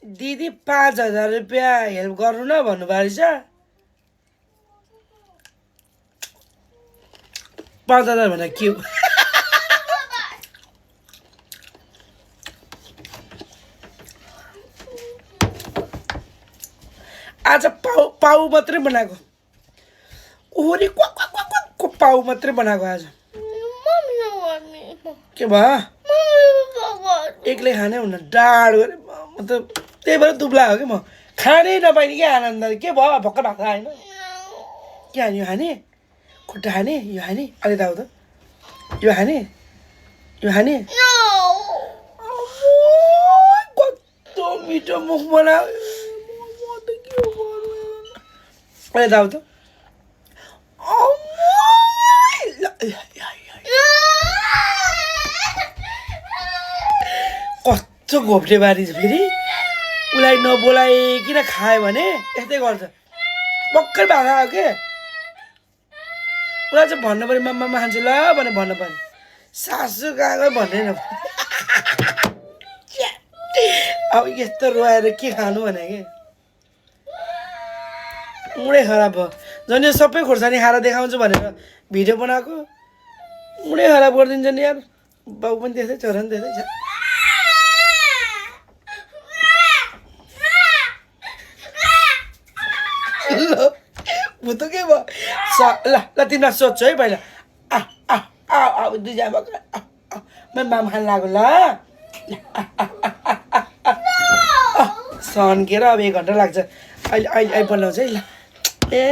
दिदी 5,000 रुपियाँ हेल्प गर्नु न भन्नुभएको रहेछ 5,000 भने के हो आज पाउ मात्रै बनाएको ओरे को पाउ मात्रै बनाएको आज के भयो एक्लै खाने हुन डाड गरे मतलब त्यही भएर दुब्ला हो कि म खानै नपाइने के आनन्द के भयो भक्कर भएको होइन के हाने यो खाने खुट्टा खाने यो खाने अलि दाउ त यो खाने कस्तो मिठो मुख बनायो अलि दाउ त कस्तो घोप्टे बारी छ फेरि उसलाई नबोलाइकन खायो भने यस्तै गर्छ भर्खर भागा हो के उसलाई चाहिँ भन्नु पऱ्यो मामा खान्छु ल भनेर भन्नु पऱ्यो सासु गएको भन्ने न अब यस्तो रोएर के खानु भने के मुडै खराब भयो झन् यो सबै खोर्सानी खाएर देखाउँछु भनेर भिडियो बनाएको मुडै खराब गरिदिन्छ नि यार बाउ पनि त्यस्तै छोरा पनि त्यस्तै छ भुतो के भयो ल तिमीलाई सोध्छु है पहिला दुईजना मेरो मामा खान लाग्यो ल सन्केर अब 1 घन्टा लाग्छ अहिले बनाउँछ है ल ए